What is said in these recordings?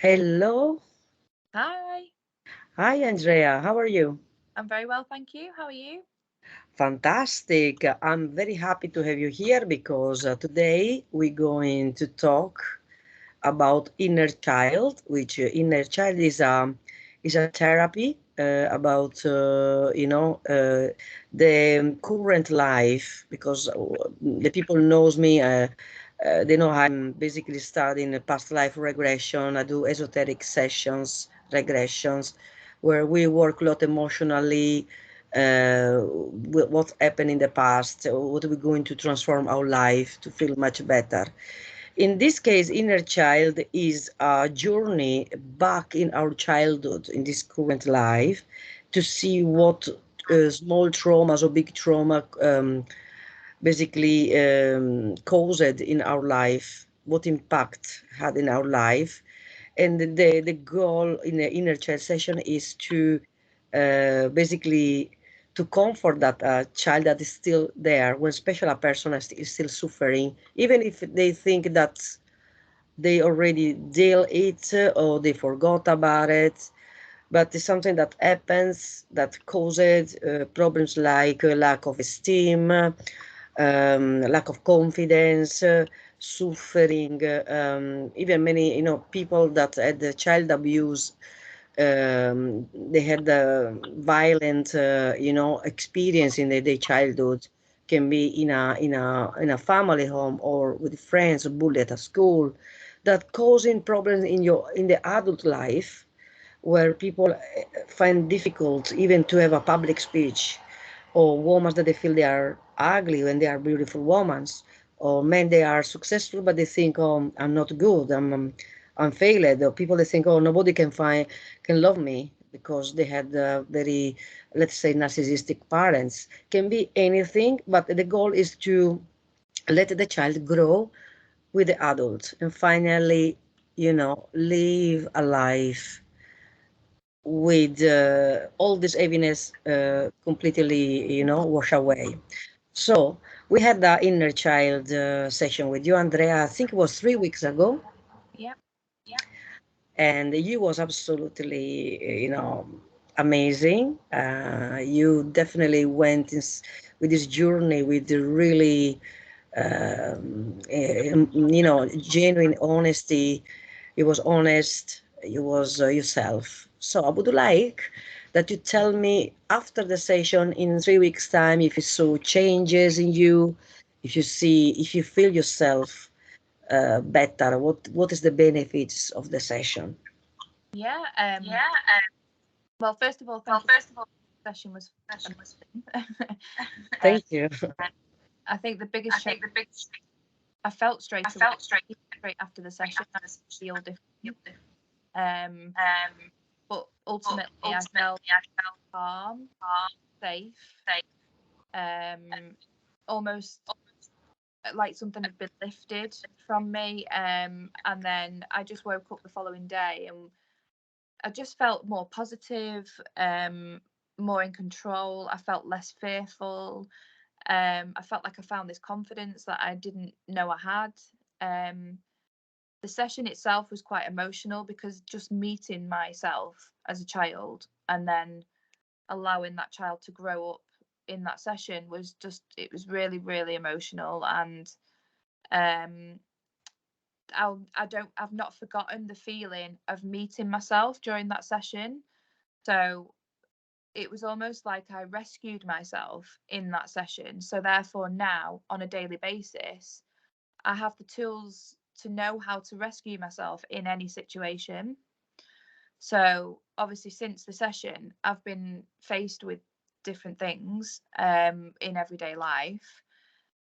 Hello. Hi, Hi, Andrea. How are you? I'm very well, thank you. How are you? Fantastic. I'm very happy to have you here because today we're going to talk about inner child, which inner child is a therapy about the current life because the people knows me. They know I'm basically studying past life regression. I do esoteric sessions, regressions, where we work a lot emotionally, with what's happened in the past, what we're going to transform our life to feel much better. In this case, inner child is a journey back in our childhood, in this current life, to see what small traumas or big trauma basically caused in our life, what impact had in our life. And the goal in the inner child session is to basically to comfort that child that is still there when special a person is still suffering, even if they think that they already deal it or they forgot about it. But it's something that happens that causes problems like lack of esteem, lack of confidence, suffering, even many people that had child abuse, they had violent experience in their childhood, can be in a family home or with friends, bullied at a school, that causing problems in the adult life, where people find difficult even to have a public speech, or women that they feel they are ugly when they are beautiful women, or men they are successful but they think, oh, I'm not good, I'm failed, or people they think, oh, nobody can love me because they had very, let's say, narcissistic parents. Can be anything, but the goal is to let the child grow with the adult and finally live a life with all this heaviness completely, wash away. So we had the inner child session with you, Andrea. I think it was 3 weeks ago, Yep. and you was absolutely, amazing. You definitely went with this journey with the really, genuine honesty. You was honest. You was yourself. So I would like that you tell me after the session in 3 weeks' time if you saw changes in you, if you feel yourself better. What is the benefits of the session? Yeah. Well, first of all, thank you. The session was amazing. uh, Thank you. I think the biggest change I felt straight away, even straight after the session, I feel different. Um, but ultimately, I felt calm, safe, um, almost like something had been lifted from me. And then I just woke up the following day and I just felt more positive, more in control. I felt less fearful. I felt like I found this confidence that I didn't know I had. Um, the session itself was quite emotional because just meeting myself as a child and then allowing that child to grow up in that session was just, it was really, really emotional. And um, I've not forgotten the feeling of meeting myself during that session. So it was almost like I rescued myself in that session. So therefore now on a daily basis, I have the tools to know how to rescue myself in any situation. So obviously since the session, I've been faced with different things in everyday life.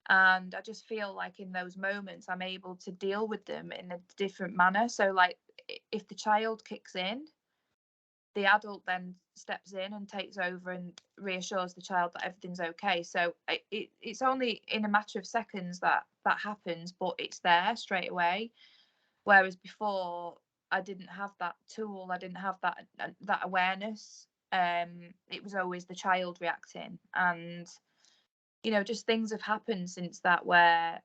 And I just feel like in those moments I'm able to deal with them in a different manner. So like if the child kicks in, the adult then steps in and takes over and reassures the child that everything's okay. So it's only in a matter of seconds that that happens, but it's there straight away. Whereas before, I didn't have that tool. I didn't have that awareness. It was always the child reacting, and just things have happened since that where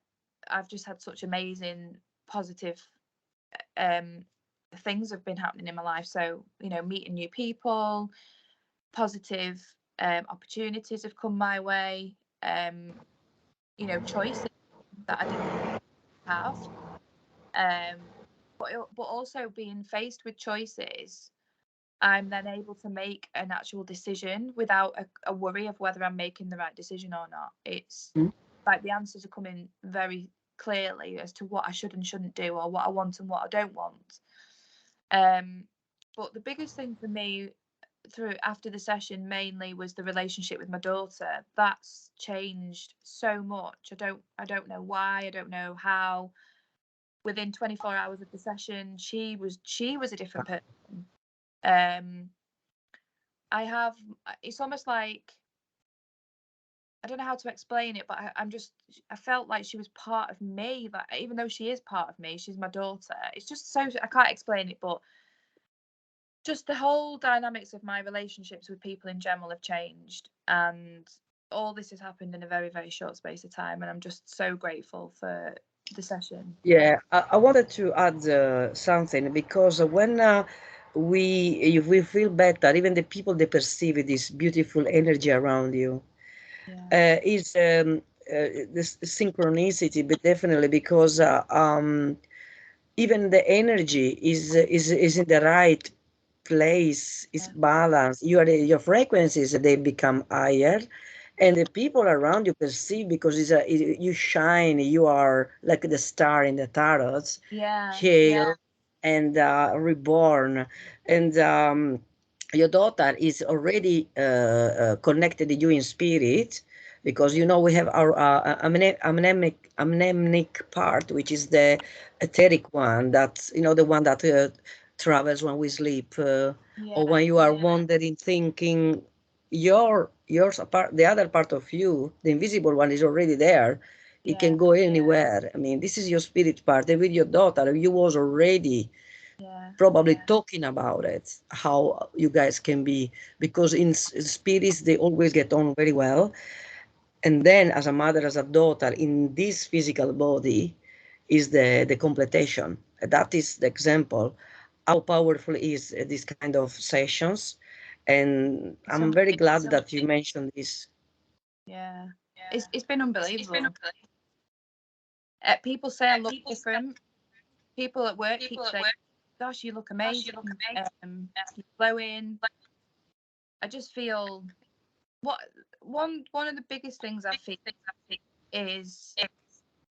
I've just had such amazing positive um things have been happening in my life. So, meeting new people, positive opportunities have come my way, choices that I didn't have. But also being faced with choices, I'm then able to make an actual decision without a worry of whether I'm making the right decision or not. It's like the answers are coming very clearly as to what I should and shouldn't do, or what I want and what I don't want. But the biggest thing for me after the session mainly was the relationship with my daughter. That's changed so much. I don't know why, I don't know how. Within 24 hours of the session, she was a different person. It's almost like, I don't know how to explain it, but I felt like she was part of me. Like, even though she is part of me, she's my daughter. It's just so, I can't explain it, but just the whole dynamics of my relationships with people in general have changed, and all this has happened in a very, very short space of time, and I'm just so grateful for the session. Yeah, I wanted to add something, because when if we feel better, even the people, they perceive this beautiful energy around you. Is this synchronicity, but definitely because even the energy is in the right place, is balanced. Your frequencies, they become higher, and the people around you perceive, because you shine. You are like the star in the tarots, healed and reborn, and your daughter is already connected to you in spirit, because we have our amnemic part, which is the etheric one, that the one that travels when we sleep, or when you are wandering, thinking. Yours apart, the other part of you, the invisible one, is already there. It can go anywhere. I mean, this is your spirit part, and with your daughter, you was already probably talking about it, how you guys can be, because in spirits, they always get on very well. And then, as a mother, as a daughter, in this physical body, is the completion. That is the example how powerful is this kind of sessions. And I'm very glad that you mentioned this. It's been unbelievable. People say I look different. People at work keep saying, gosh, you look amazing, you're glowing. I just feel one of the biggest things I feel is,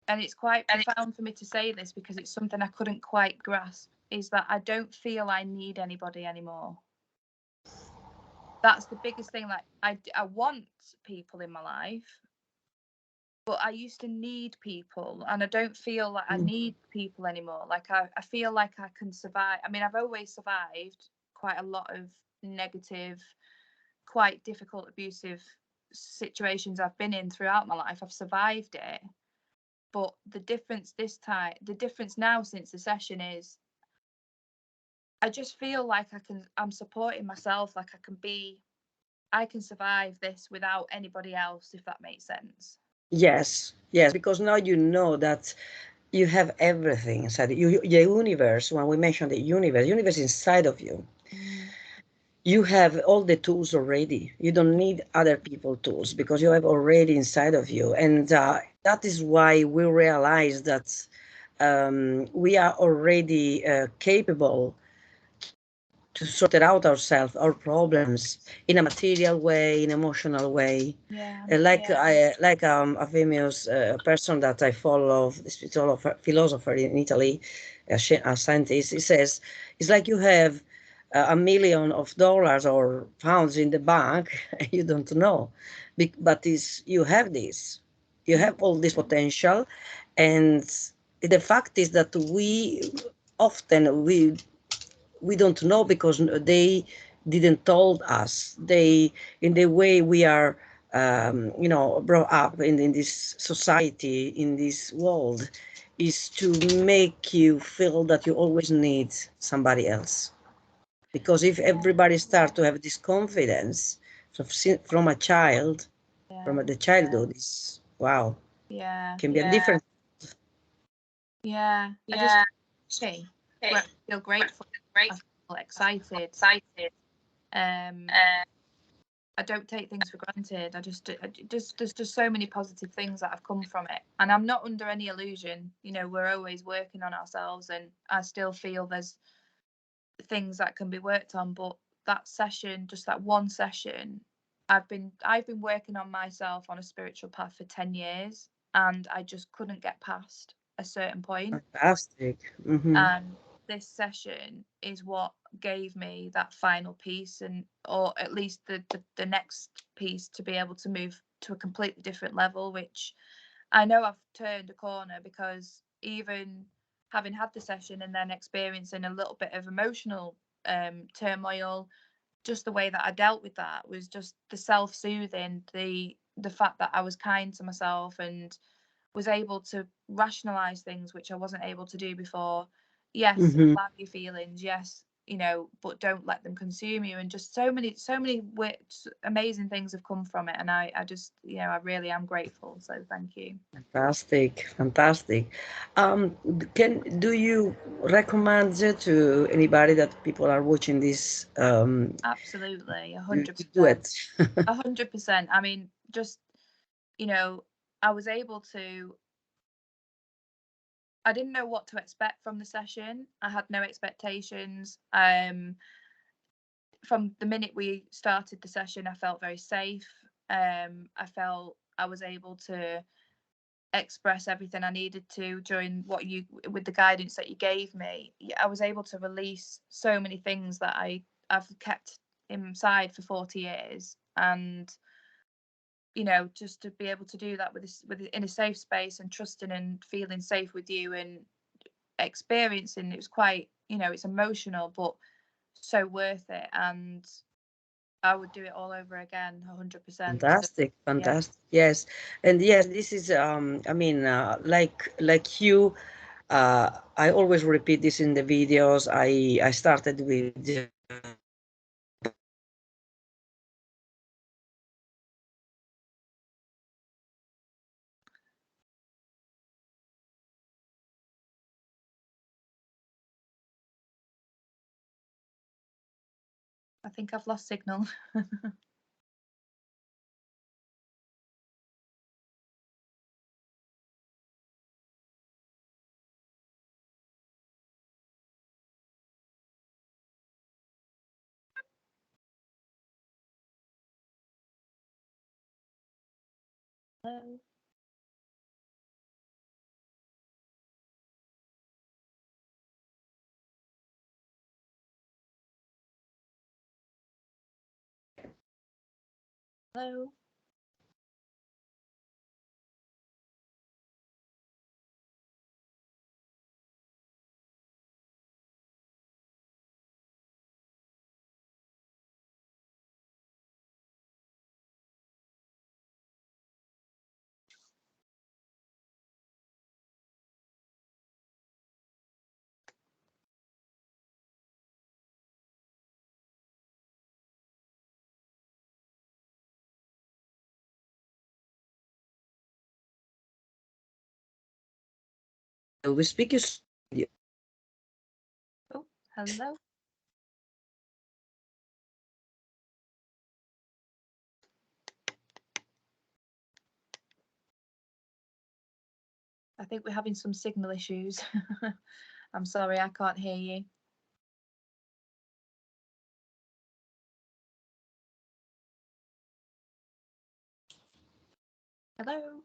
and it's quite profound for me to say this because it's something I couldn't quite grasp, is that I don't feel I need anybody anymore. That's the biggest thing. Like, I want people in my life, but I used to need people, and I don't feel like I need people anymore. Like, I feel like I can survive. I mean, I've always survived quite a lot of negative, quite difficult, abusive situations I've been in throughout my life. I've survived it. But the difference now since the session is, I just feel like I'm supporting myself, like I can survive this without anybody else, if that makes sense. Yes, yes, because now you know that you have everything inside you. The universe, when we mention the universe inside of you, you have all the tools already. You don't need other people tools, because you have already inside of you. And that is why we realize that we are already capable to sort it out ourselves, our problems, in a material way, in emotional way. A famous person that I follow, this philosopher in Italy, a scientist, he says, it's like you have $1 million or pounds in the bank, and you don't know, but you have this, you have all this potential. And the fact is that we don't know, because they didn't told us. They, in the way we are brought up in this society, in this world, is to make you feel that you always need somebody else. Because if everybody start to have this confidence from a child, from the childhood, is wow, can be a different. I just, okay, feel grateful. I feel excited. I don't take things for granted. There's just so many positive things that have come from it, and I'm not under any illusion. You know, we're always working on ourselves, and I still feel there's things that can be worked on. But that session, just that one session, I've been working on myself on a spiritual path for 10 years, and I just couldn't get past a certain point. Fantastic. And this session is what gave me that final piece, and or at least the next piece to be able to move to a completely different level, which I know I've turned a corner, because even having had the session and then experiencing a little bit of emotional turmoil, just the way that I dealt with that was just the self-soothing, the fact that I was kind to myself and was able to rationalize things which I wasn't able to do before. Yes, allow your feelings, yes, you know, but don't let them consume you. And just so many amazing things have come from it, and I just, you know, I really am grateful, so thank you. Fantastic. Do you recommend it to anybody that people are watching this? Absolutely, To do it. 100%. I mean, just, you know, I was able to, I didn't know what to expect from the session. I had no expectations. From the minute we started the session, I felt very safe. I felt I was able to express everything I needed to during with the guidance that you gave me. I was able to release so many things that I've kept inside for 40 years, and you know, just to be able to do that in a safe space, and trusting and feeling safe with you, and experiencing, it was quite, you know, it's emotional but so worth it, and I would do it all over again, 100%. So, Fantastic. Yes. And yes, this is I mean, like you, I always repeat this in the videos. I started with I think I've lost signal. Hello. Hello. we speak you. Oh, hello. I think we're having some signal issues. I'm sorry, I can't hear you. Hello.